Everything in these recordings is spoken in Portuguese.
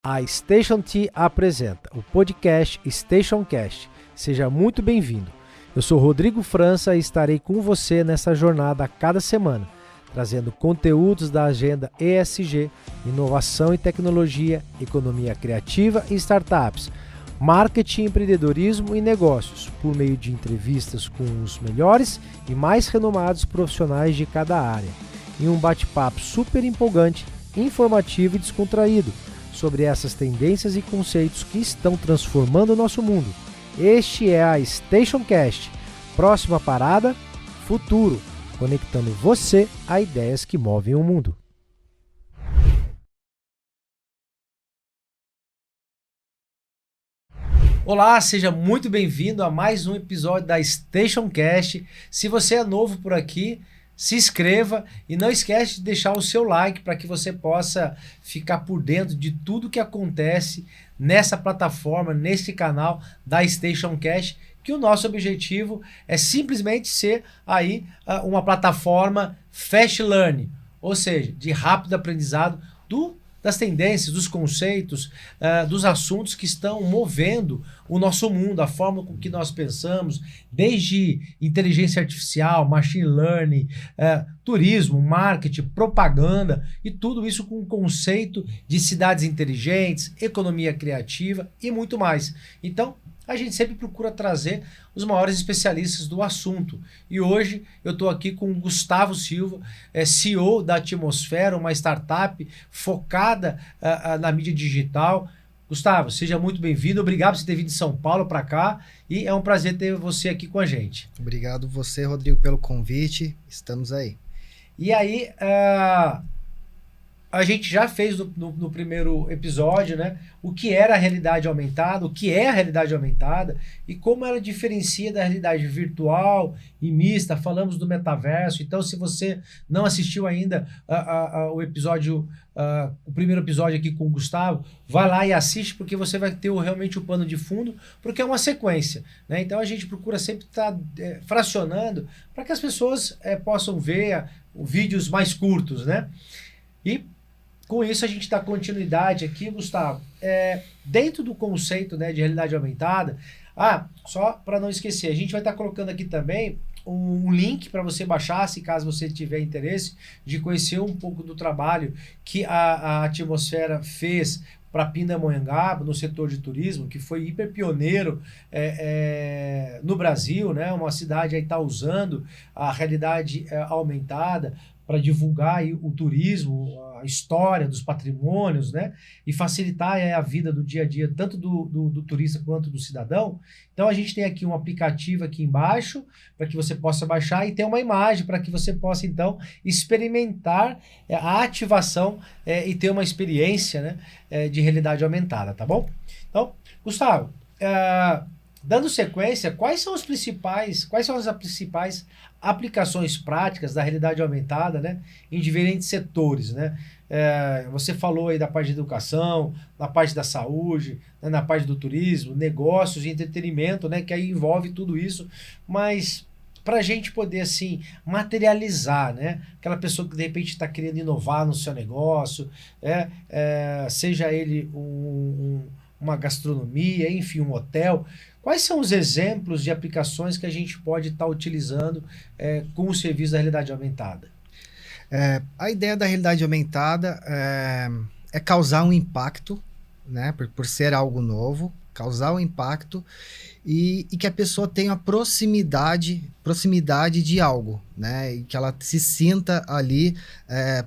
A Station T apresenta o podcast Stationcast. Seja muito bem-vindo. Eu sou Rodrigo França e estarei com você nessa jornada a cada semana, trazendo conteúdos da agenda ESG, inovação e tecnologia, economia criativa e startups, marketing, empreendedorismo e negócios, por meio de entrevistas com os melhores e mais renomados profissionais de cada área, em um bate-papo super empolgante, informativo e descontraído, sobre essas tendências e conceitos que estão transformando o nosso mundo. Este é a Stationcast. Próxima parada, futuro, conectando você a ideias que movem o mundo. Olá, seja muito bem-vindo a mais um episódio da Stationcast. Se você é novo por aqui, se inscreva e não esquece de deixar o seu like para que você possa ficar por dentro de tudo que acontece nessa plataforma, nesse canal da Stationcast, que o nosso objetivo é simplesmente ser aí uma plataforma fast learning, ou seja, de rápido aprendizado das tendências, dos conceitos, dos assuntos que estão movendo o nosso mundo, a forma com que nós pensamos, desde inteligência artificial, machine learning, turismo, marketing, propaganda e tudo isso com o conceito de cidades inteligentes, economia criativa e muito mais. Então, a gente sempre procura trazer os maiores especialistas do assunto. E hoje eu estou aqui com o Gustavo Silva, CEO da Atmosfera, uma startup focada na mídia digital. Gustavo, seja muito bem-vindo. Obrigado por você ter vindo de São Paulo para cá. E é um prazer ter você aqui com a gente. Obrigado você, Rodrigo, pelo convite. Estamos aí. E aí, a gente já fez no primeiro episódio, né, o que era a realidade aumentada, o que é a realidade aumentada e como ela diferencia da realidade virtual e mista. Falamos do metaverso. Então, se você não assistiu ainda o primeiro episódio aqui com o Gustavo, vai lá e assiste, porque você vai ter realmente o pano de fundo, porque é uma sequência, né? Então a gente procura sempre estar fracionando para que as pessoas possam ver vídeos mais curtos, né? E com isso a gente dá continuidade aqui, Gustavo. Dentro do conceito, né, de realidade aumentada, só para não esquecer, a gente vai estar colocando aqui também um link para você baixar, se caso você tiver interesse de conhecer um pouco do trabalho que a Atmosfera fez para Pindamonhangaba, no setor de turismo, que foi hiper pioneiro no Brasil, né? Uma cidade aí está usando a realidade aumentada para divulgar aí o turismo, a história dos patrimônios, né? E facilitar a vida do dia a dia, tanto do turista quanto do cidadão. Então a gente tem aqui um aplicativo aqui embaixo, para que você possa baixar, e tem uma imagem para que você possa, então, experimentar a ativação e ter uma experiência, né, de realidade aumentada, tá bom? Então, Gustavo, dando sequência, quais são as principais aplicações práticas da realidade aumentada, né, em diferentes setores, né? Você falou aí da parte de educação, na parte da saúde, né, na parte do turismo, negócios e entretenimento, né, que aí envolve tudo isso, mas para a gente poder, assim, materializar, né, aquela pessoa que de repente está querendo inovar no seu negócio, seja ele uma gastronomia, enfim, um hotel. Quais são os exemplos de aplicações que a gente pode estar utilizando com o serviço da realidade aumentada? A ideia da realidade aumentada é causar um impacto, né, por ser algo novo, causar um impacto e que a pessoa tenha proximidade de algo, né, e que ela se sinta ali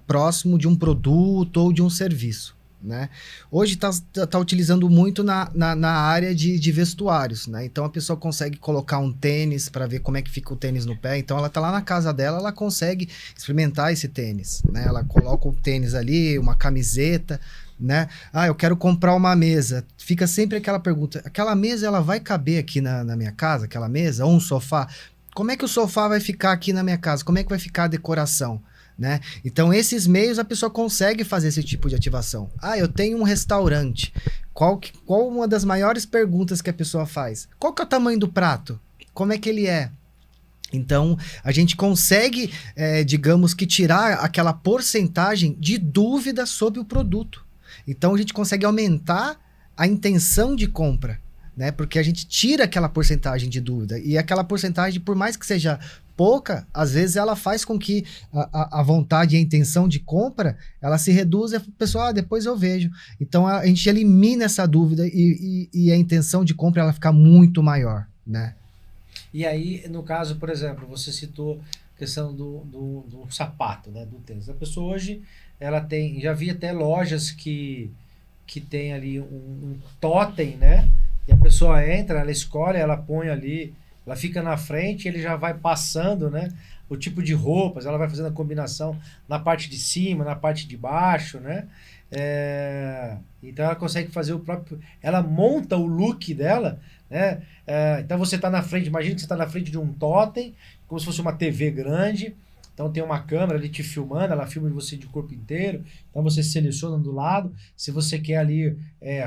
próximo de um produto ou de um serviço. Né? Hoje tá utilizando muito na área de vestuários, né? Então a pessoa consegue colocar um tênis para ver como é que fica o tênis no pé. Então ela tá lá na casa dela, ela consegue experimentar esse tênis, né? Ela coloca o tênis ali, uma camiseta, né? Eu quero comprar uma mesa. Fica sempre aquela pergunta: aquela mesa ela vai caber aqui na minha casa? Aquela mesa ou um sofá? Como é que o sofá vai ficar aqui na minha casa? Como é que vai ficar a decoração? Né? Então esses meios a pessoa consegue fazer esse tipo de ativação. Eu tenho um restaurante. Qual uma das maiores perguntas que a pessoa faz? Qual que é o tamanho do prato? Como é que ele é? Então a gente consegue, digamos que tirar aquela porcentagem de dúvida sobre o produto. Então a gente consegue aumentar a intenção de compra, né? Porque a gente tira aquela porcentagem de dúvida. E aquela porcentagem, por mais que seja pouca, às vezes ela faz com que a vontade e a intenção de compra, ela se reduza e a pessoa, depois eu vejo. Então a gente elimina essa dúvida e a intenção de compra ela fica muito maior, né? E aí, no caso, por exemplo, você citou a questão do sapato, né? Do tênis. A pessoa hoje, ela tem, já vi até lojas que tem ali um totem, né? E a pessoa entra, ela escolhe, ela põe ali, ela fica na frente, ele já vai passando, né? O tipo de roupas, ela vai fazendo a combinação na parte de cima, na parte de baixo, né? Então ela consegue fazer o próprio. Ela monta o look dela, né? Então você está na frente, imagina que você está na frente de um totem, como se fosse uma TV grande. Então tem uma câmera ali te filmando, ela filma você de corpo inteiro. Então você seleciona do lado. Se você quer ali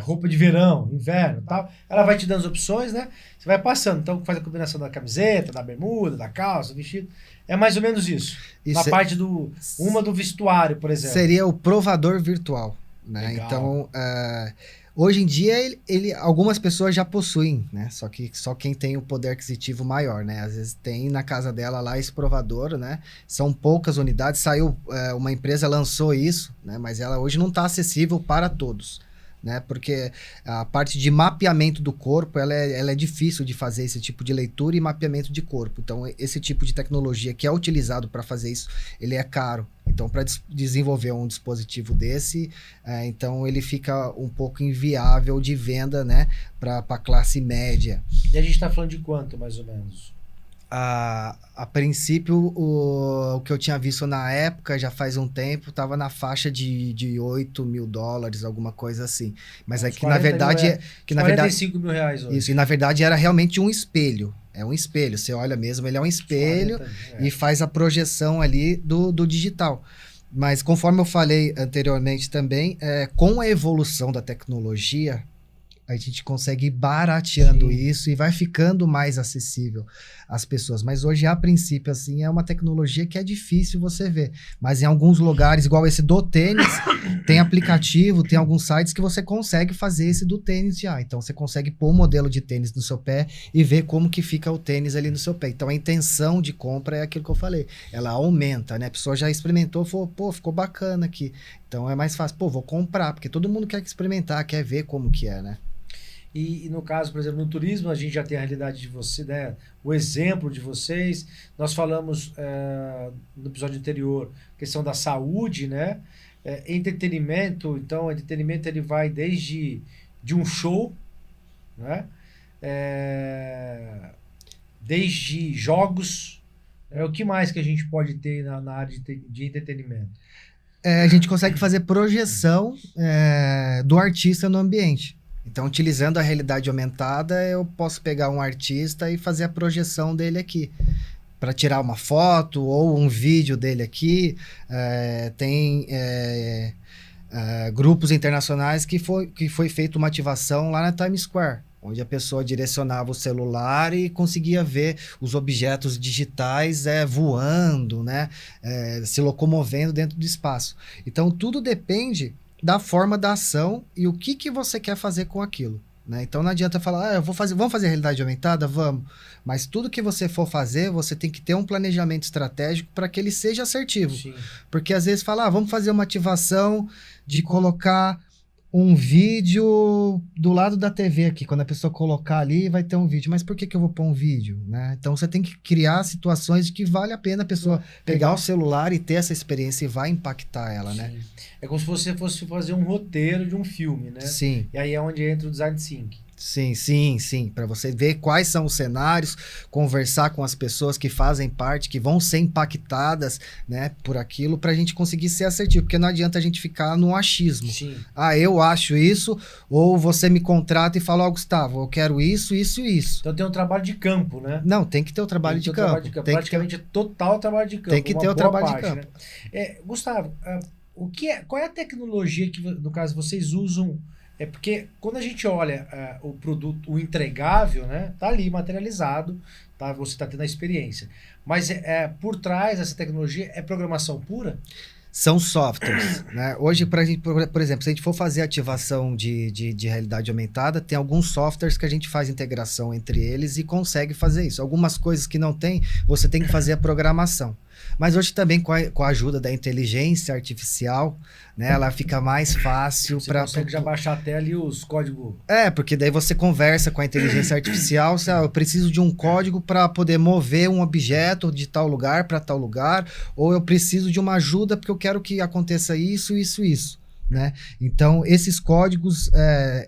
roupa de verão, inverno, tal, ela vai te dando as opções, né? Você vai passando. Então faz a combinação da camiseta, da bermuda, da calça, do vestido. É mais ou menos isso. Na parte do vestuário, por exemplo. Seria o provador virtual, né? Legal. Então, hoje em dia, algumas pessoas já possuem, né? Só que só quem tem o poder aquisitivo maior, né? Às vezes tem na casa dela lá esse provador, né? São poucas unidades. Saiu, uma empresa lançou isso, né? Mas ela hoje não está acessível para todos, né? Porque a parte de mapeamento do corpo, ela é difícil de fazer esse tipo de leitura e mapeamento de corpo. Então, esse tipo de tecnologia que é utilizado para fazer isso, ele é caro. Então, para desenvolver um dispositivo desse, então ele fica um pouco inviável de venda, né? Para a classe média. E a gente está falando de quanto, mais ou menos? A princípio, o que eu tinha visto na época, já faz um tempo, estava na faixa de $8.000, alguma coisa assim. Mas Uns que na verdade... que na verdade R$45 mil hoje. Isso, e na verdade era realmente um espelho. É um espelho, você olha mesmo, ele é um espelho e faz a projeção ali do digital. Mas conforme eu falei anteriormente também, com a evolução da tecnologia, a gente consegue ir barateando isso e vai ficando mais acessível às pessoas. Mas hoje, a princípio, assim, é uma tecnologia que é difícil você ver. Mas em alguns lugares, igual esse do tênis, tem aplicativo, tem alguns sites que você consegue fazer esse do tênis já. Então, você consegue pôr o modelo de tênis no seu pé e ver como que fica o tênis ali no seu pé. Então, a intenção de compra é aquilo que eu falei. Ela aumenta, né? A pessoa já experimentou, falou, pô, ficou bacana aqui. Então, é mais fácil. Pô, vou comprar, porque todo mundo quer experimentar, quer ver como que é, né? E no caso, por exemplo, no turismo, a gente já tem a realidade de você, né? O exemplo de vocês. Nós falamos no episódio anterior, questão da saúde, né? Entretenimento, então, o entretenimento ele vai desde de um show, né? Desde jogos. O que mais que a gente pode ter na área de entretenimento? A gente consegue fazer projeção do artista no ambiente. Então, utilizando a realidade aumentada, eu posso pegar um artista e fazer a projeção dele aqui. Para tirar uma foto ou um vídeo dele aqui. Tem grupos internacionais que foi feita uma ativação lá na Times Square, onde a pessoa direcionava o celular e conseguia ver os objetos digitais voando, né? Se locomovendo dentro do espaço. Então, tudo depende da forma da ação e o que você quer fazer com aquilo, né? Então não adianta falar, vamos fazer realidade aumentada? Vamos. Mas tudo que você for fazer, você tem que ter um planejamento estratégico para que ele seja assertivo. Sim. Porque às vezes fala, vamos fazer uma ativação de colocar um vídeo do lado da TV aqui. Quando a pessoa colocar ali, vai ter um vídeo. Mas por que eu vou pôr um vídeo, né? Então você tem que criar situações de que vale a pena a pessoa pegar o celular e ter essa experiência e vai impactar ela, né? É como se você fosse fazer um roteiro de um filme, né? Sim. E aí é onde entra o design thinking. Sim. Para você ver quais são os cenários, conversar com as pessoas que fazem parte, que vão ser impactadas, né, por aquilo, para a gente conseguir ser assertivo. Porque não adianta a gente ficar no achismo. Sim. Eu acho isso, ou você me contrata e fala, Gustavo, eu quero isso, isso e isso. Então tem um trabalho de campo, né? Não, tem que ter o trabalho de campo. Praticamente total trabalho de campo. Tem que ter o trabalho de campo. Né? Gustavo, qual é a tecnologia que, no caso, vocês usam? Porque quando a gente olha o produto, o entregável, né, tá ali materializado, tá? Você está tendo a experiência. Mas por trás dessa tecnologia é programação pura? são softwares, né? Hoje, por exemplo, se a gente for fazer ativação de realidade aumentada, tem alguns softwares que a gente faz integração entre eles e consegue fazer isso. Algumas coisas que não tem, você tem que fazer a programação. Mas hoje também com a ajuda da inteligência artificial, né, ela fica mais fácil para... Você consegue já baixar até ali os códigos. Porque daí você conversa com a inteligência artificial, eu preciso de um código para poder mover um objeto de tal lugar para tal lugar, ou eu preciso de uma ajuda porque eu quero que aconteça isso, isso, isso. Né? Então, esses códigos,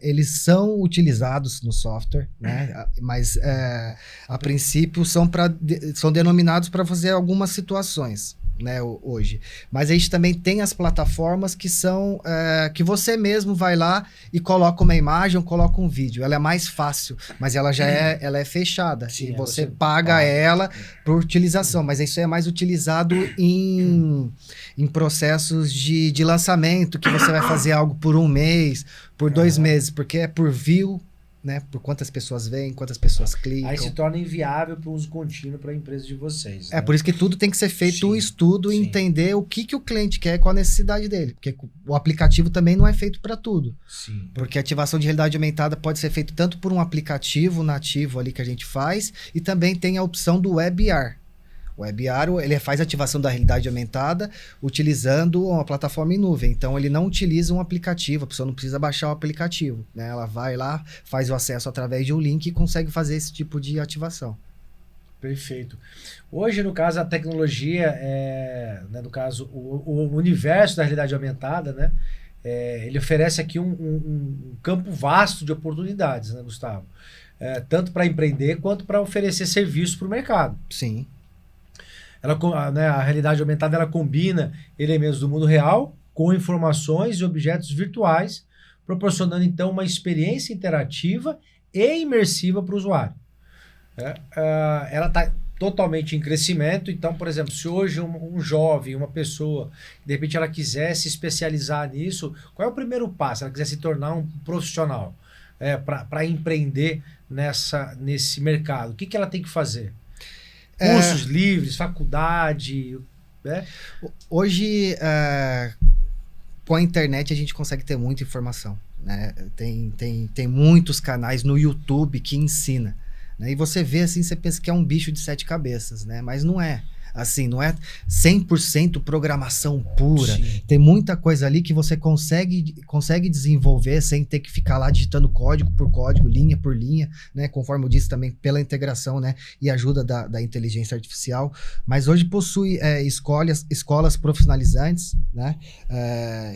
eles são utilizados no software, né? Mas, a princípio, são denominados para fazer algumas situações, né, hoje. Mas a gente também tem as plataformas que são que você mesmo vai lá e coloca uma imagem ou coloca um vídeo. Ela é mais fácil, mas ela já ela é fechada. Sim, e você paga ela por utilização, mas isso é mais utilizado em processos de lançamento, que você vai fazer algo por um mês, por 2 meses, porque é por view, né? Por quantas pessoas vêm, quantas pessoas clicam. Aí se torna inviável para o uso contínuo para a empresa de vocês. Né? Por isso que tudo tem que ser feito um estudo e entender o que o cliente quer, qual a necessidade dele. Porque o aplicativo também não é feito para tudo. Sim. Porque a ativação de realidade aumentada pode ser feita tanto por um aplicativo nativo ali que a gente faz, e também tem a opção do WebAR. O WebAR, ele faz ativação da realidade aumentada utilizando uma plataforma em nuvem. Então, ele não utiliza um aplicativo, a pessoa não precisa baixar o aplicativo, né? Ela vai lá, faz o acesso através de um link e consegue fazer esse tipo de ativação. Perfeito. Hoje, no caso, a tecnologia, né, no caso, o universo da realidade aumentada, né, ele oferece aqui um campo vasto de oportunidades, né, Gustavo? Tanto para empreender quanto para oferecer serviços para o mercado. Sim. Né, a realidade aumentada ela combina elementos do mundo real com informações e objetos virtuais, proporcionando então uma experiência interativa e imersiva para o usuário. Ela está totalmente em crescimento. Então, por exemplo, se hoje um jovem, uma pessoa, de repente ela quiser se especializar nisso, qual é o primeiro passo? Ela quiser se tornar um profissional para empreender nesse mercado, o que ela tem que fazer? Cursos livres, faculdade, né? Hoje, com a internet, a gente consegue ter muita informação, né? Tem muitos canais no YouTube que ensina, né? E você vê assim, você pensa que é um bicho de 7 cabeças, né? Mas não é. Assim, não é 100% programação pura. Sim. Tem muita coisa ali que você consegue desenvolver sem ter que ficar lá digitando código por código, linha por linha, né? Conforme eu disse também, pela integração, né? E ajuda da inteligência artificial. Mas hoje possui escolas profissionalizantes, né?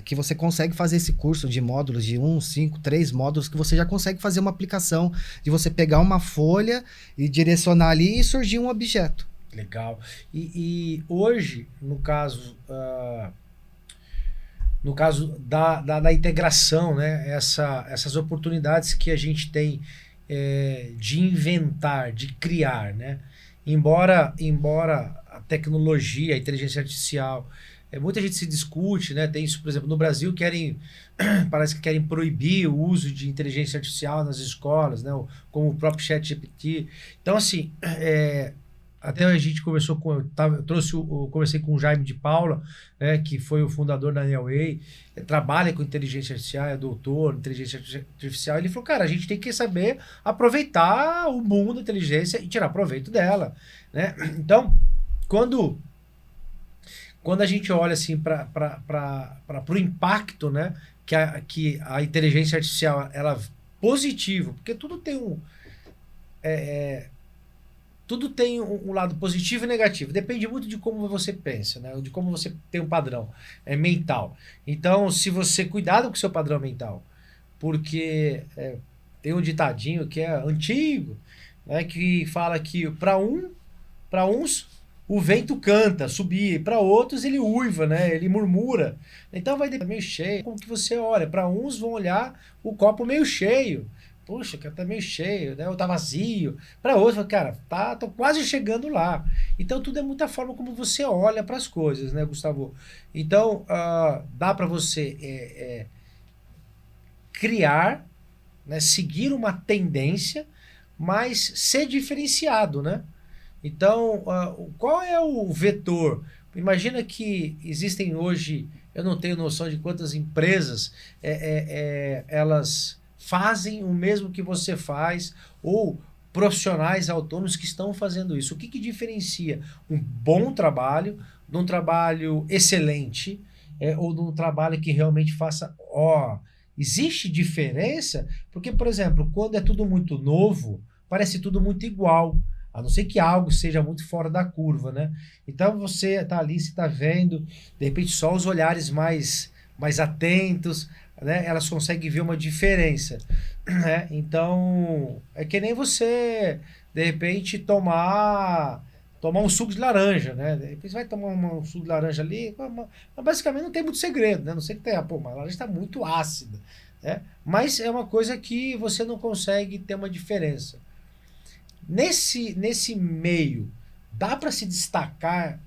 Que você consegue fazer esse curso de módulos de 1, 5, 3 módulos, que você já consegue fazer uma aplicação de você pegar uma folha e direcionar ali e surgir um objeto. Legal. E hoje, no caso da integração, né, essas oportunidades que a gente tem de inventar, de criar, né? Embora a tecnologia, a inteligência artificial, muita gente se discute, né? Tem isso, por exemplo, no Brasil parece que querem proibir o uso de inteligência artificial nas escolas, né? Como o próprio ChatGPT. Então, assim, até a gente conversou conversei com o Jaime de Paula, né, que foi o fundador da Neoway, trabalha com inteligência artificial, é doutor em inteligência artificial. Ele falou, cara, a gente tem que saber aproveitar o boom da inteligência e tirar proveito dela, né? Então, quando a gente olha assim para o impacto, né, que a inteligência artificial ela positivo, porque tudo tem tudo tem um lado positivo e negativo. Depende muito de como você pensa, né? De como você tem um padrão mental. Então, se você cuidado com o seu padrão mental, porque tem um ditadinho que é antigo, né? Que fala que para uns o vento canta, subir, para outros ele uiva, né? Ele murmura. Então vai meio cheio. Como que você olha? Para uns vão olhar o copo meio cheio. Puxa, que tá meio cheio, né? Ou tá vazio. Para outros, cara, tô quase chegando lá. Então, tudo é muita forma como você olha para as coisas, né, Gustavo? Então, dá para você criar, né, seguir uma tendência, mas ser diferenciado, né? Então, qual é o vetor? imagina que existem hoje, eu não tenho noção de quantas empresas elas fazem o mesmo que você faz, ou profissionais autônomos que estão fazendo isso. O que, que diferencia um bom trabalho de um trabalho excelente, ou de um trabalho que realmente faça... Existe diferença? Porque, por exemplo, quando é tudo muito novo, parece tudo muito igual. A não ser que algo seja muito fora da curva, né? Então você está ali, você está vendo, de repente só os olhares mais atentos, né? Elas conseguem ver uma diferença, né? Então é que nem você, de repente, tomar um suco de laranja, né? De repente você vai tomar um suco de laranja ali, mas basicamente não tem muito segredo, né? Não sei que tenha, pô, mas a laranja está muito ácida, né? Mas é uma coisa que você não consegue ter uma diferença. Nesse meio, dá para se destacar,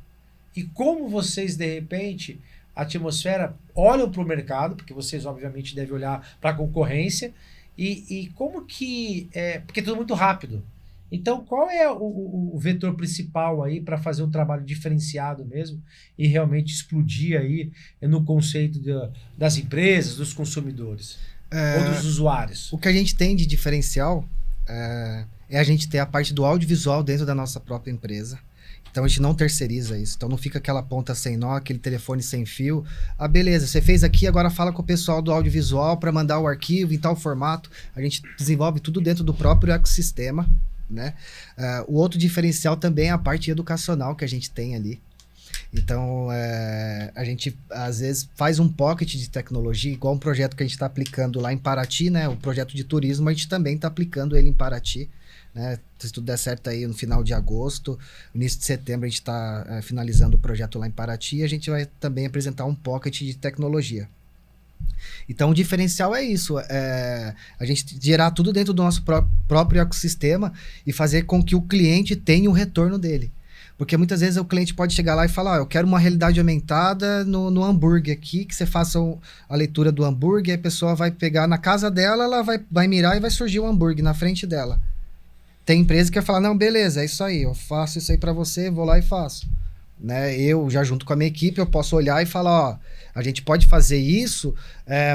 e como vocês, de repente, a Atmosfera olham para o mercado, porque vocês, obviamente, devem olhar para a concorrência, e como que... porque é tudo muito rápido. Então, qual é o vetor principal aí para fazer um trabalho diferenciado mesmo e realmente explodir aí no conceito das empresas, dos consumidores ou dos usuários? O que a gente tem de diferencial é a gente ter a parte do audiovisual dentro da nossa própria empresa. Então a gente não terceiriza isso. Então não fica aquela ponta sem nó, aquele telefone sem fio. Ah, beleza, você fez aqui, agora fala com o pessoal do audiovisual para mandar o arquivo em tal formato. A gente desenvolve tudo dentro do próprio ecossistema, né? O outro diferencial também é a parte educacional que a gente tem ali. Então, a gente, às vezes, faz um pocket de tecnologia, igual um projeto que a gente está aplicando lá em Paraty, né? O projeto de turismo, a gente também está aplicando ele em Paraty, né? Se tudo der certo aí no final de agosto, início de setembro, a gente está finalizando o projeto lá em Paraty e a gente vai também apresentar um pocket de tecnologia. Então, o diferencial é isso, a gente gerar tudo dentro do nosso próprio ecossistema e fazer com que o cliente tenha o retorno dele. Porque muitas vezes o cliente pode chegar lá e falar, eu quero uma realidade aumentada no hambúrguer aqui, que você faça a leitura do hambúrguer, a pessoa vai pegar na casa dela, ela vai mirar e vai surgir o hambúrguer na frente dela. Tem empresa que vai falar, não, beleza, é isso aí, eu faço isso aí para você, vou lá e faço. Né? Eu, já junto com a minha equipe, eu posso olhar e falar, ó, a gente pode fazer isso,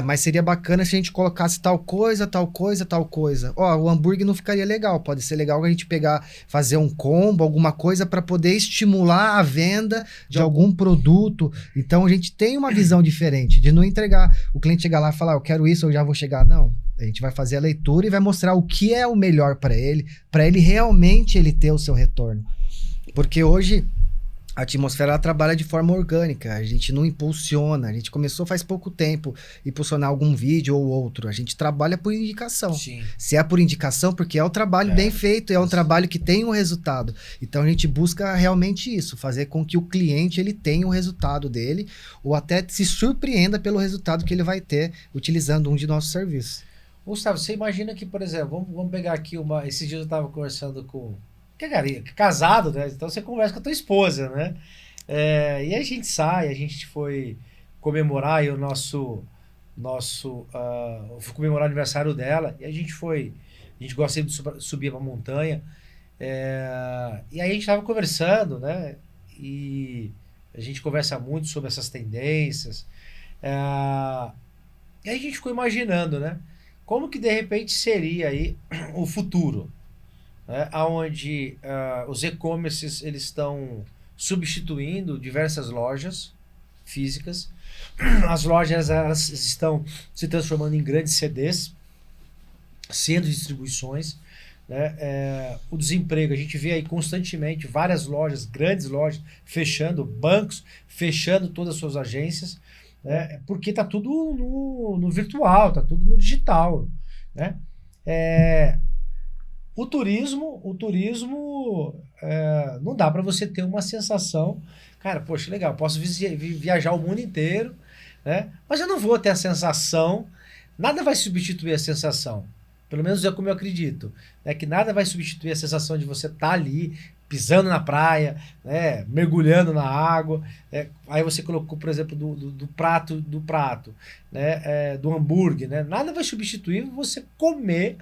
mas seria bacana se a gente colocasse tal coisa, tal coisa, tal coisa. Ó, o hambúrguer não ficaria legal, pode ser legal a gente pegar, fazer um combo, alguma coisa para poder estimular a venda de algum produto. Então a gente tem uma visão diferente, de não entregar, o cliente chegar lá e falar, eu quero isso, eu já vou chegar, não. A gente vai fazer a leitura e vai mostrar o que é o melhor para ele realmente ele ter o seu retorno. Porque hoje a Atmosfera ela trabalha de forma orgânica, a gente não impulsiona, a gente começou faz pouco tempo impulsionar algum vídeo ou outro, a gente trabalha por indicação. Sim. Se é por indicação, porque é um trabalho bem feito, é um trabalho que tem um resultado. Então a gente busca realmente isso, fazer com que o cliente ele tenha o resultado dele, ou até se surpreenda pelo resultado que ele vai ter utilizando um de nossos serviços. Gustavo, você imagina que, por exemplo, vamos pegar aqui esses dias eu estava conversando com... casado, né? Então você conversa com a tua esposa, né? E a gente sai, a gente foi comemorar aí fui comemorar o aniversário dela, e a gente gosta sempre de subir pra montanha, e aí a gente tava conversando, né? E a gente conversa muito sobre essas tendências, e aí a gente ficou imaginando, né? Como que de repente seria aí o futuro? Onde os e-commerces eles estão substituindo diversas lojas físicas. As lojas elas estão se transformando em grandes CDs, centros de distribuições, né? O desemprego, a gente vê aí constantemente várias lojas, grandes lojas, fechando, bancos fechando todas as suas agências, né? Porque está tudo no virtual, está tudo no digital, né? O turismo não dá para você ter uma sensação, cara, poxa, legal, posso viajar o mundo inteiro, né? Mas eu não vou ter a sensação, nada vai substituir a sensação, pelo menos é como eu acredito, né? Que nada vai substituir a sensação de você estar ali, pisando na praia, né? Mergulhando na água, aí você colocou, por exemplo, do prato, né? Do hambúrguer, né? Nada vai substituir você comer.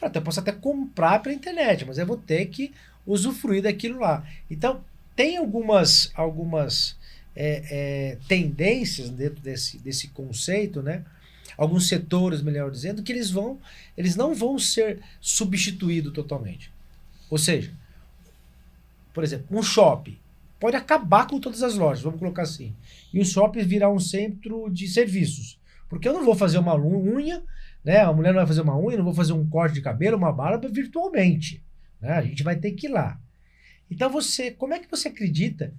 Eu posso até comprar pela internet, mas eu vou ter que usufruir daquilo lá. Então, tem algumas tendências dentro desse conceito, né? Alguns setores, melhor dizendo, que eles não vão ser substituídos totalmente. Ou seja, por exemplo, um shopping pode acabar com todas as lojas, vamos colocar assim. E o shopping virar um centro de serviços. Porque eu não vou fazer uma unha, né? A mulher não vai fazer uma unha, não vou fazer um corte de cabelo, uma barba virtualmente. Né? A gente vai ter que ir lá. Então como é que você acredita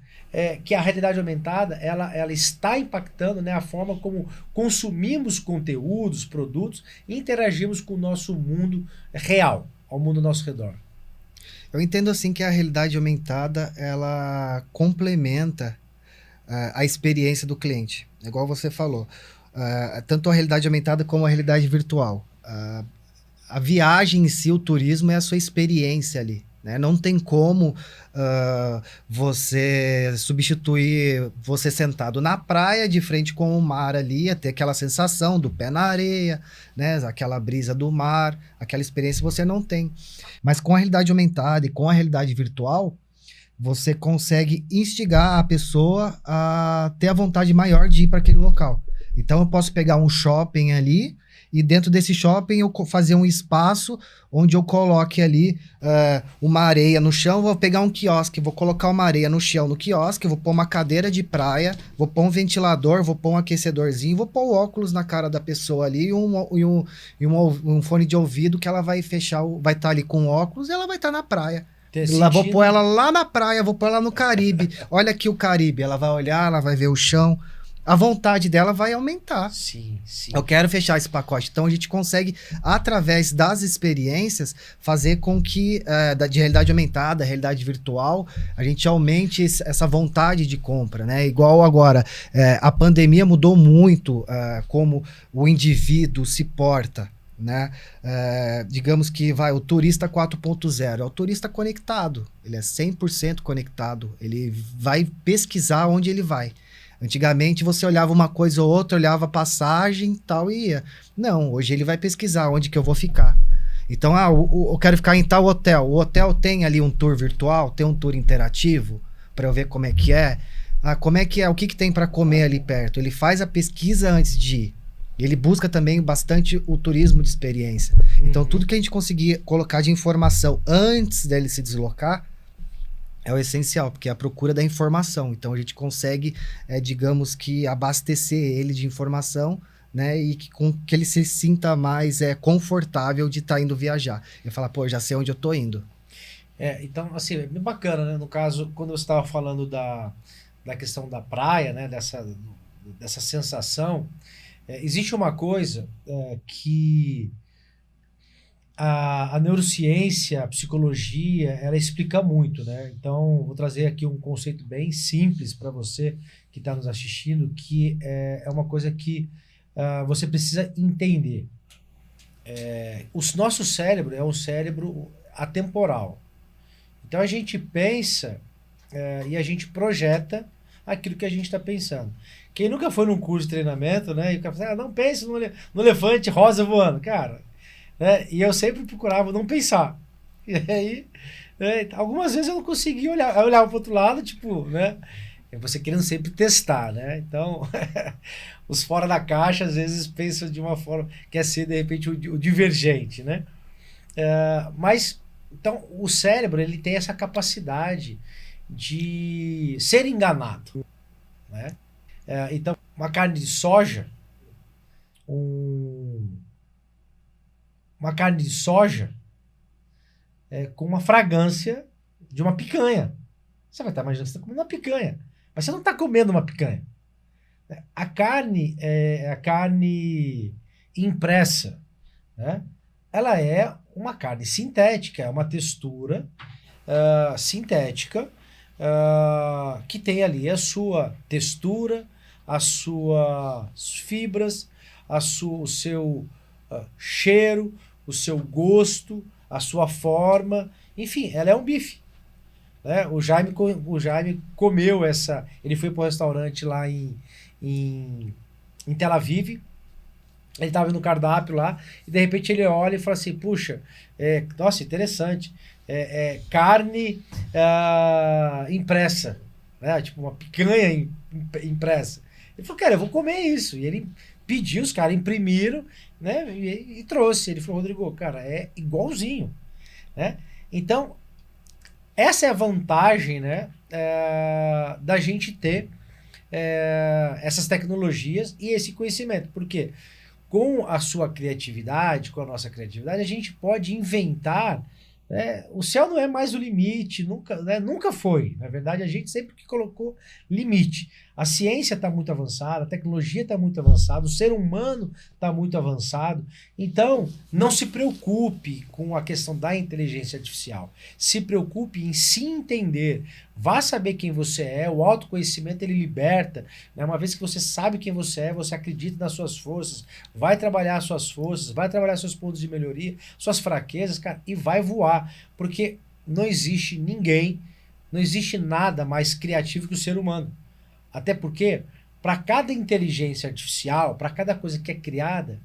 que a realidade aumentada ela está impactando, né, a forma como consumimos conteúdos, produtos e interagimos com o nosso mundo real, ao mundo ao nosso redor? Eu entendo assim que a realidade aumentada ela complementa a experiência do cliente. Igual você falou, tanto a realidade aumentada como a realidade virtual. A viagem em si, o turismo é a sua experiência ali. Né? Não tem como você substituir você sentado na praia de frente com o mar ali, ter aquela sensação do pé na areia, né? Aquela brisa do mar, aquela experiência você não tem. Mas com a realidade aumentada e com a realidade virtual, você consegue instigar a pessoa a ter a vontade maior de ir para aquele local. Então eu posso pegar um shopping ali e dentro desse shopping eu fazer um espaço onde eu coloque ali uma areia no chão, vou pegar um quiosque, vou colocar uma areia no chão no quiosque, vou pôr uma cadeira de praia, vou pôr um ventilador, vou pôr um aquecedorzinho, vou pôr o óculos na cara da pessoa ali e um fone de ouvido que ela vai fechar, vai estar ali com óculos e ela vai estar na praia. Vou pôr ela lá na praia, vou pôr ela no Caribe. Olha aqui o Caribe, ela vai olhar, ela vai ver o chão. A vontade dela vai aumentar. Sim, sim. Eu quero fechar esse pacote. Então a gente consegue, através das experiências, fazer com que, de realidade aumentada, realidade virtual, a gente aumente essa vontade de compra, né? Igual agora, a pandemia mudou muito como o indivíduo se porta. Né? Digamos que o turista 4.0 é o turista conectado, ele é 100% conectado, ele vai pesquisar onde ele vai. Antigamente você olhava uma coisa ou outra, olhava a passagem tal e ia. Não, hoje ele vai pesquisar onde que eu vou ficar. Então, eu quero ficar em tal hotel. O hotel tem ali um tour virtual, tem um tour interativo para eu ver como é que é. Como é que é, o que tem para comer ali perto. Ele faz a pesquisa antes de ir. Ele busca também bastante o turismo de experiência. Então, tudo que a gente conseguir colocar de informação antes dele se deslocar é o essencial, porque é a procura da informação. Então, a gente consegue, digamos que, abastecer ele de informação, né? E com que ele se sinta mais confortável de estar indo viajar. E falar, pô, já sei onde eu tô indo. Então, assim, é bem bacana, né? No caso, quando você estava falando da questão da praia, né? Dessa sensação, existe uma coisa que a neurociência, a psicologia, ela explica muito, né? Então, vou trazer aqui um conceito bem simples para você que está nos assistindo, que é uma coisa que você precisa entender. O nosso cérebro é um cérebro atemporal. Então, a gente pensa e a gente projeta aquilo que a gente está pensando. Quem nunca foi num curso de treinamento, né? E o cara fala, não pense no elefante rosa voando. Cara, né? E eu sempre procurava não pensar. E aí, algumas vezes eu não conseguia olhar. Eu olhava para o outro lado, tipo, né? Você querendo sempre testar, né? Então, os fora da caixa, às vezes, pensam de uma forma que é ser, de repente, o divergente, né? Mas, então, o cérebro, ele tem essa capacidade de ser enganado, né? Então, uma carne de soja, uma carne de soja com uma fragrância de uma picanha. Você vai estar imaginando que você está comendo uma picanha, mas você não está comendo uma picanha. A carne é a carne impressa, né? Ela é uma carne sintética, é uma textura sintética que tem ali a sua textura, as suas fibras, o seu cheiro, o seu gosto, a sua forma, enfim, ela é um bife. Né? O Jaime comeu essa, ele foi para o restaurante lá em Tel Aviv, ele estava vendo o cardápio lá, e de repente ele olha e fala assim, puxa, nossa, interessante, carne impressa. né? Tipo uma picanha impressa. Ele falou, cara, eu vou comer isso. E ele pediu, os caras imprimiram, né? E trouxe. Ele falou, Rodrigo, cara, é igualzinho, né? Então, essa é a vantagem, né? Da gente ter essas tecnologias e esse conhecimento. Porque com a sua criatividade, com a nossa criatividade, a gente pode inventar. O céu não é mais o limite, nunca, né, nunca foi. Na verdade, a gente sempre que colocou limite. A ciência está muito avançada, a tecnologia está muito avançada, o ser humano está muito avançado. Então, não se preocupe com a questão da inteligência artificial. Se preocupe em se entender. Vá saber quem você é, o autoconhecimento ele liberta. Né? Uma vez que você sabe quem você é, você acredita nas suas forças, vai trabalhar as suas forças, vai trabalhar seus pontos de melhoria, suas fraquezas, cara, e vai voar. Porque não existe ninguém, não existe nada mais criativo que o ser humano. Até porque, para cada inteligência artificial, para cada coisa que é criada,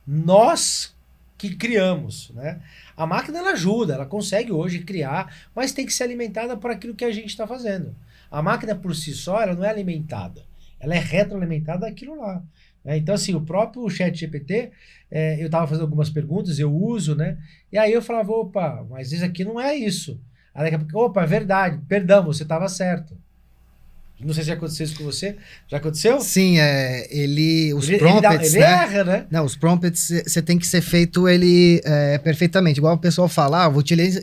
nós que criamos, né? A máquina ela ajuda, ela consegue hoje criar, mas tem que ser alimentada por aquilo que a gente está fazendo. A máquina por si só, ela não é alimentada, ela é retroalimentada daquilo lá. Né? Então, assim, o próprio ChatGPT, eu estava fazendo algumas perguntas, eu uso, né? E aí eu falava, opa, mas isso aqui não é isso. Aí daqui a pouco, opa, é verdade, perdão, você estava certo. Não sei se já aconteceu isso com você. Já aconteceu? Sim, os prompts, ele erra, né? Não, os prompts, você tem que ser feito perfeitamente. Igual o pessoal fala, vou utilizar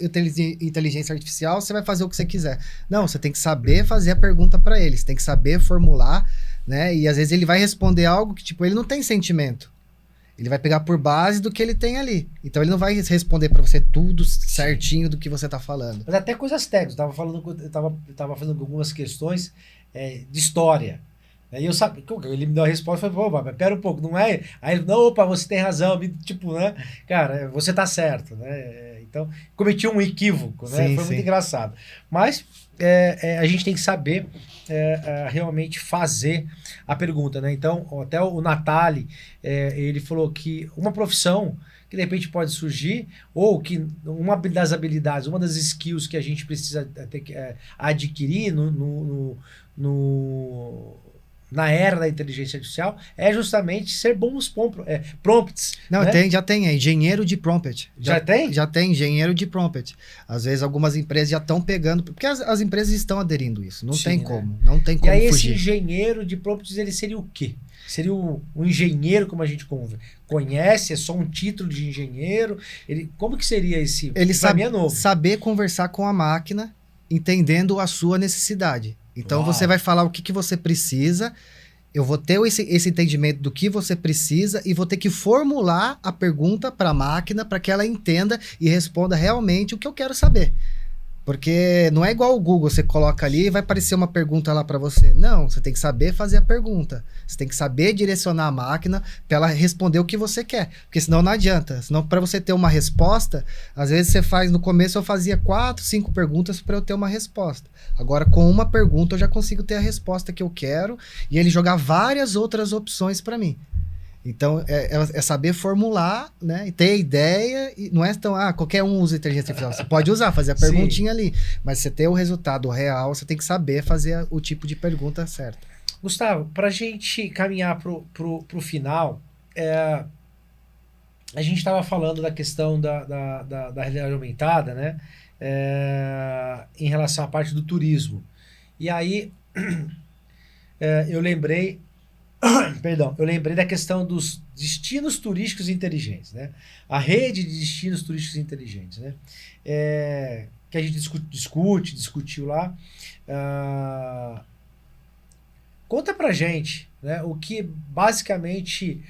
inteligência artificial, você vai fazer o que você quiser. Não, você tem que saber fazer a pergunta para ele, você tem que saber formular, né? E às vezes ele vai responder algo que, tipo, ele não tem sentimento. Ele vai pegar por base do que ele tem ali. Então ele não vai responder para você tudo certinho do que você tá falando. Mas até coisas técnicas. Eu tava fazendo algumas questões de história. Aí eu sabia, ele me deu a resposta e falei, opa, mas pera um pouco, não é? Aí ele, não, opa, você tem razão, tipo, né? Cara, você tá certo, né? Então, cometi um equívoco, né? Sim, Foi muito engraçado. Mas a gente tem que saber realmente fazer a pergunta, né? Então, até o Natali, ele falou que uma profissão que de repente pode surgir, ou que uma das habilidades, uma das skills que a gente precisa adquirir na era da inteligência artificial é justamente ser bons prompts. Não, né? já tem, engenheiro de prompt. Já tem? Já tem engenheiro de prompt. Às vezes algumas empresas já estão pegando, porque as empresas estão aderindo isso, não tem como, não tem como fugir. E aí fugir. Esse engenheiro de prompts, ele seria o quê? Seria um engenheiro como a gente conhece? É só um título de engenheiro? Como que seria esse? Ele novo. Saber conversar com a máquina, entendendo a sua necessidade. Então você vai falar o que você precisa, eu vou ter esse entendimento do que você precisa e vou ter que formular a pergunta para a máquina para que ela entenda e responda realmente o que eu quero saber. Porque não é igual o Google, você coloca ali e vai aparecer uma pergunta lá para você. Não, você tem que saber fazer a pergunta. Você tem que saber direcionar a máquina para ela responder o que você quer. Porque senão não adianta. Senão, para você ter uma resposta, às vezes você faz, no começo eu fazia 4, 5 perguntas para eu ter uma resposta. Agora, com uma pergunta eu já consigo ter a resposta que eu quero e ele jogar várias outras opções para mim. Então, é saber formular, né? E ter ideia, e não é tão, qualquer um usa inteligência artificial. Você pode usar, fazer a perguntinha ali, mas você ter o resultado real, você tem que saber fazer o tipo de pergunta certa. Gustavo, para a gente caminhar pro final, a gente estava falando da questão da realidade aumentada, né? Em relação à parte do turismo. E aí, eu lembrei da questão dos destinos turísticos inteligentes, né? A rede de destinos turísticos inteligentes, né? Que a gente discutiu lá. Conta pra gente, né? O que basicamente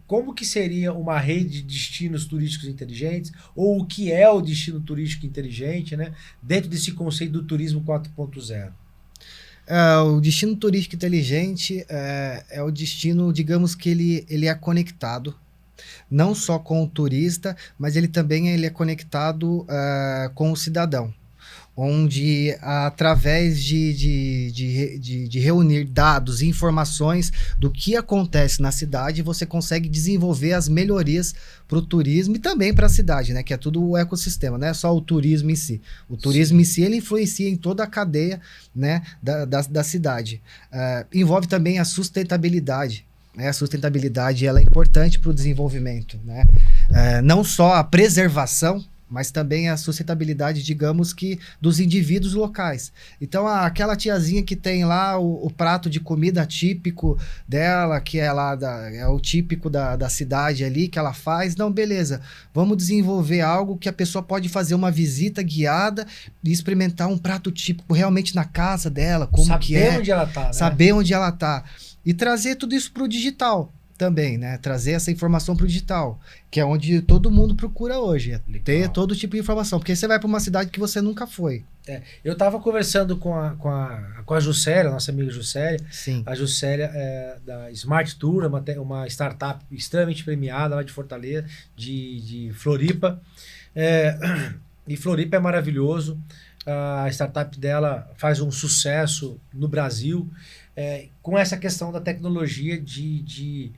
como que seria uma rede de destinos turísticos inteligentes, ou o que é o destino turístico inteligente, né? Dentro desse conceito do turismo 4.0. O destino turístico inteligente é o destino, digamos que ele é conectado, não só com o turista, mas ele também é conectado com o cidadão. onde através de reunir dados e informações do que acontece na cidade, você consegue desenvolver as melhorias para o turismo e também para a cidade, né? Que é tudo o ecossistema, não é só o turismo em si. O turismo em si, ele influencia em toda a cadeia, né, da cidade. Envolve também a sustentabilidade. A sustentabilidade ela é importante para o desenvolvimento, né? Não só a preservação, mas também a sustentabilidade, digamos que, dos indivíduos locais. Então, aquela tiazinha que tem lá o prato de comida típico dela, que é lá é o típico da cidade ali, que ela faz, não, beleza, vamos desenvolver algo que a pessoa pode fazer uma visita guiada e experimentar um prato típico realmente na casa dela, como saber que é. Saber onde ela tá, né? Saber onde ela tá. E trazer tudo isso para o digital também, né? Trazer essa informação para o digital, que é onde todo mundo procura hoje, ter todo tipo de informação, porque você vai para uma cidade que você nunca foi. Eu estava conversando com a Juscelia, nossa amiga Juscelia. Sim. A Juscelia é da Smart Tour, uma startup extremamente premiada lá de Fortaleza, de Floripa. E Floripa é maravilhoso. A startup dela faz um sucesso no Brasil, com essa questão da tecnologia de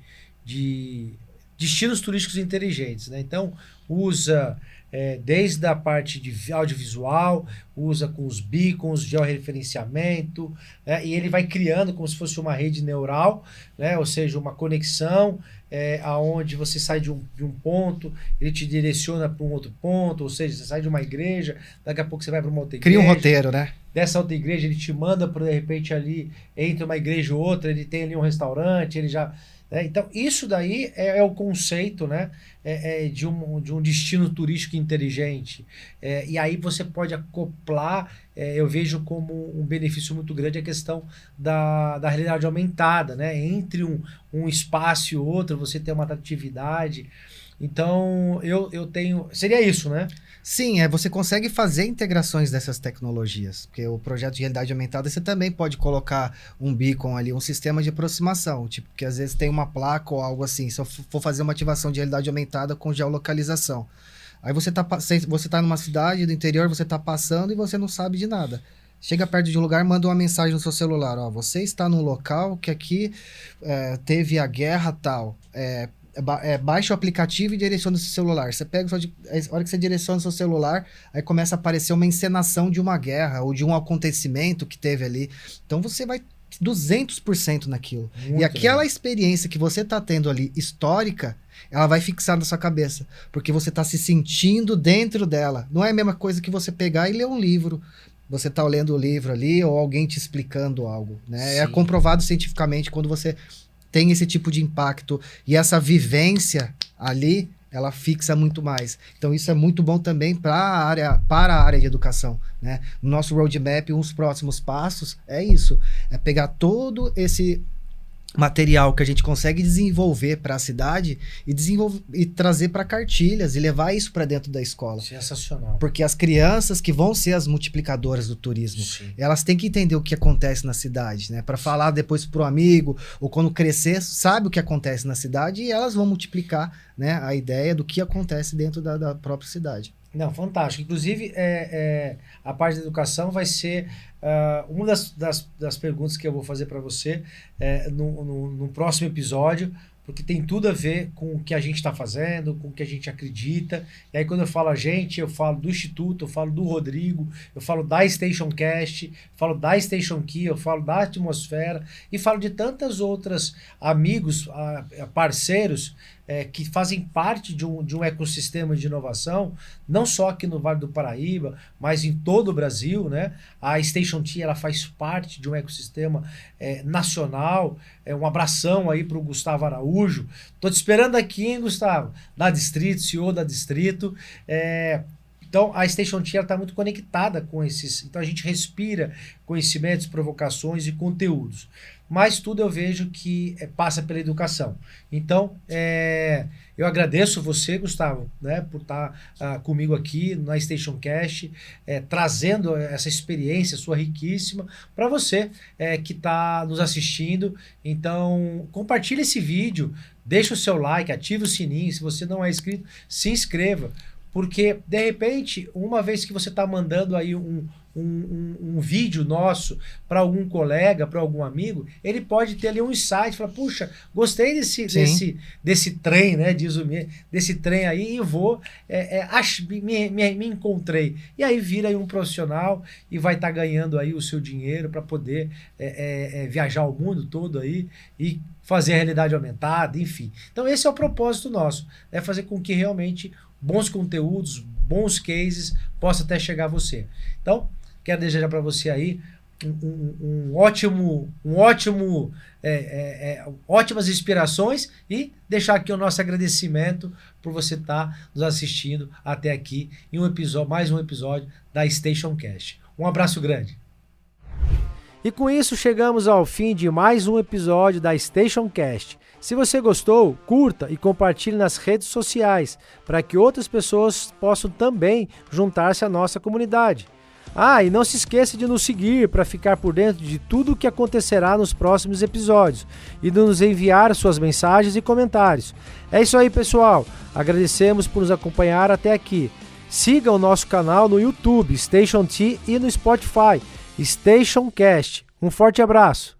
destinos turísticos inteligentes, né? Então, usa desde a parte de audiovisual, usa com os beacons, georreferenciamento, né? E ele vai criando como se fosse uma rede neural, né? Ou seja, uma conexão aonde você sai de um ponto, ele te direciona para um outro ponto, ou seja, você sai de uma igreja, daqui a pouco você vai para uma outra igreja. Cria um roteiro, né? Dessa outra igreja ele te manda para, de repente, ali, entre uma igreja e outra, ele tem ali um restaurante, ele já... Então, isso daí é o conceito, né, de um destino turístico inteligente. E aí você pode acoplar, eu vejo como um benefício muito grande a questão da realidade aumentada, né? Entre um espaço e outro, você tem uma atratividade. Então, eu tenho... Seria isso, né? Sim, você consegue fazer integrações dessas tecnologias, porque o projeto de realidade aumentada você também pode colocar um beacon ali, um sistema de aproximação, tipo, que às vezes tem uma placa ou algo assim, se eu for fazer uma ativação de realidade aumentada com geolocalização. Aí você tá numa cidade do interior, você tá passando e você não sabe de nada. Chega perto de um lugar, manda uma mensagem no seu celular, ó, você está num local que aqui teve a guerra tal, baixa o aplicativo e direciona o seu celular. Você pega, a hora que você direciona o seu celular, aí começa a aparecer uma encenação de uma guerra ou de um acontecimento que teve ali. Então você vai 200% naquilo. Muito e aquela bem. Experiência que você está tendo ali, histórica, ela vai fixar na sua cabeça. Porque você está se sentindo dentro dela. Não é a mesma coisa que você pegar e ler um livro. Você está lendo o livro ali ou alguém te explicando algo, né? É Sim. comprovado cientificamente quando você tem esse tipo de impacto e essa vivência ali, ela fixa muito mais. Então isso é muito bom também para a área de educação, né? No nosso roadmap, uns próximos passos é isso, é pegar todo esse material que a gente consegue desenvolver para a cidade e trazer para cartilhas e levar isso para dentro da escola. Sensacional. Porque as crianças que vão ser as multiplicadoras do turismo, Sim. elas têm que entender o que acontece na cidade, né? Para falar depois pro amigo, ou quando crescer, sabe o que acontece na cidade e elas vão multiplicar, né, a ideia do que acontece dentro da própria cidade. Não, fantástico. Inclusive, a parte da educação vai ser uma das perguntas que eu vou fazer para você no próximo episódio, porque tem tudo a ver com o que a gente está fazendo, com o que a gente acredita. E aí, quando eu falo a gente, eu falo do Instituto, eu falo do Rodrigo, eu falo da StationCast, falo da Station Key, eu falo da Atmosfera e falo de tantas outras amigos, parceiros, que fazem parte de um ecossistema de inovação, não só aqui no Vale do Paraíba, mas em todo o Brasil, né? A Station T, ela faz parte de um ecossistema nacional. Um abração aí para o Gustavo Araújo. Tô te esperando aqui, hein, Gustavo? Da Distrito, CEO da Distrito. Então, a Station T está muito conectada com esses... Então, a gente respira conhecimentos, provocações e conteúdos. Mas tudo eu vejo que passa pela educação. Então, eu agradeço você, Gustavo, né, por estar comigo aqui na StationCast, trazendo essa experiência sua riquíssima para você que está nos assistindo. Então, compartilhe esse vídeo, deixa o seu like, ative o sininho. Se você não é inscrito, se inscreva. Porque, de repente, uma vez que você está mandando aí um um vídeo nosso para algum colega, para algum amigo, ele pode ter ali um insight, falar, puxa, gostei desse trem, né, desse trem aí, e vou, me encontrei. E aí vira aí um profissional e vai estar ganhando aí o seu dinheiro para poder viajar o mundo todo aí e fazer a realidade aumentada, enfim. Então esse é o propósito nosso, é fazer com que realmente bons conteúdos, bons cases possa até chegar a você. Então, quero desejar para você aí ótimas inspirações e deixar aqui o nosso agradecimento por você estar nos assistindo até aqui em mais um episódio da Station Cast. Um abraço grande. E com isso chegamos ao fim de mais um episódio da Station Cast. Se você gostou, curta e compartilhe nas redes sociais para que outras pessoas possam também juntar-se à nossa comunidade. E não se esqueça de nos seguir para ficar por dentro de tudo o que acontecerá nos próximos episódios e de nos enviar suas mensagens e comentários. É isso aí, pessoal. Agradecemos por nos acompanhar até aqui. Siga o nosso canal no YouTube, Station T, e no Spotify, Station Cast. Um forte abraço.